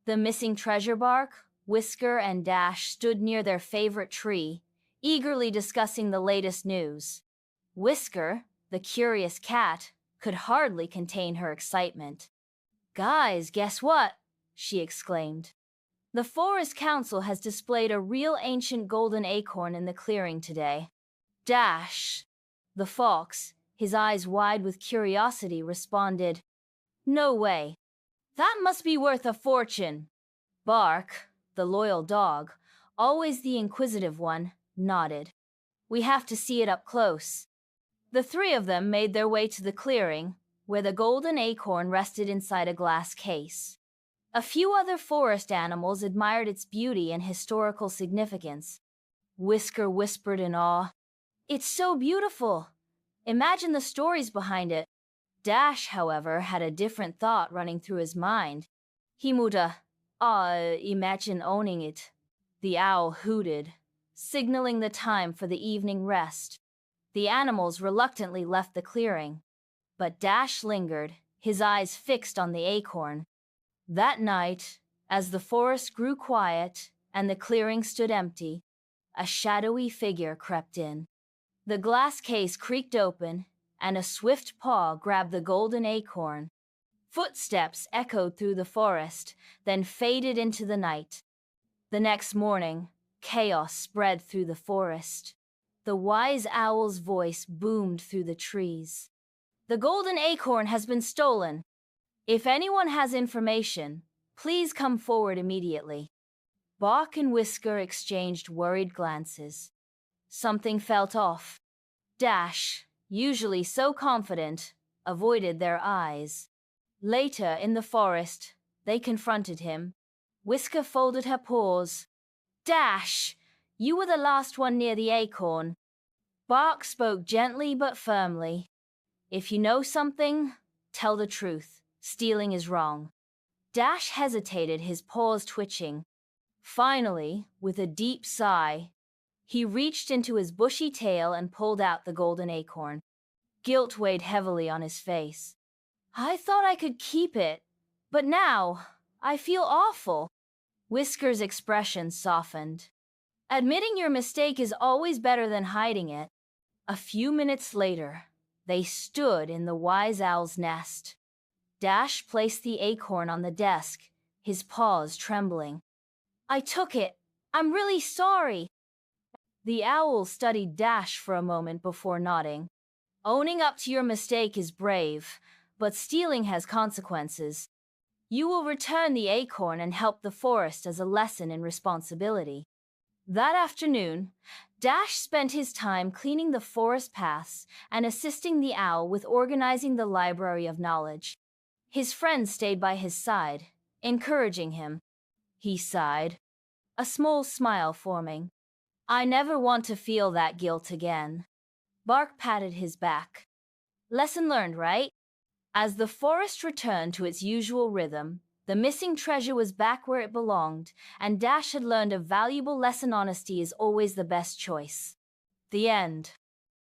The missing treasure bark, Whisker and Dash stood near their favorite tree, eagerly discussing the latest news. Whisker, the curious cat, could hardly contain her excitement. "Guys, guess what?" she exclaimed. "The Forest Council has displayed a real ancient golden acorn in the clearing today." Dash, the fox, his eyes wide with curiosity, responded, "No way. That must be worth a fortune." Bark, the loyal dog, always the inquisitive one, nodded. "We have to see it up close." The three of them made their way to the clearing, where the golden acorn rested inside a glass case. A few other forest animals admired its beauty and historical significance. Whisker whispered in awe, "It's so beautiful. Imagine the stories behind it." Dash, however, had a different thought running through his mind. He muttered, "Imagine owning it." The owl hooted, signaling the time for the evening rest. The animals reluctantly left the clearing, but Dash lingered, his eyes fixed on the acorn. That night, as the forest grew quiet and the clearing stood empty, a shadowy figure crept in. The glass case creaked open, and a swift paw grabbed the golden acorn. Footsteps echoed through the forest, then faded into the night. The next morning, chaos spread through the forest. The wise owl's voice boomed through the trees. "The golden acorn has been stolen. If anyone has information, please come forward immediately." Bark and Whisker exchanged worried glances. Something felt off. Dash, usually so confident, avoided their eyes. Later, in the forest, they confronted him. Whisker folded her paws. "Dash, you were the last one near the acorn." Bark spoke gently but firmly. "If you know something, tell the truth. Stealing is wrong." Dash hesitated, his paws twitching. Finally, with a deep sigh, he reached into his bushy tail and pulled out the golden acorn. Guilt weighed heavily on his face. "I thought I could keep it, but now I feel awful." Whisker's expression softened. "Admitting your mistake is always better than hiding it." A few minutes later, they stood in the wise owl's nest. Dash placed the acorn on the desk, his paws trembling. "I took it. I'm really sorry." The owl studied Dash for a moment before nodding. "Owning up to your mistake is brave, but stealing has consequences. You will return the acorn and help the forest as a lesson in responsibility." That afternoon, Dash spent his time cleaning the forest paths and assisting the owl with organizing the library of knowledge. His friends stayed by his side, encouraging him. He sighed, a small smile forming. "I never want to feel that guilt again." Bark patted his back. "Lesson learned, right?" As the forest returned to its usual rhythm, the missing treasure was back where it belonged, and Dash had learned a valuable lesson: honesty is always the best choice. The end.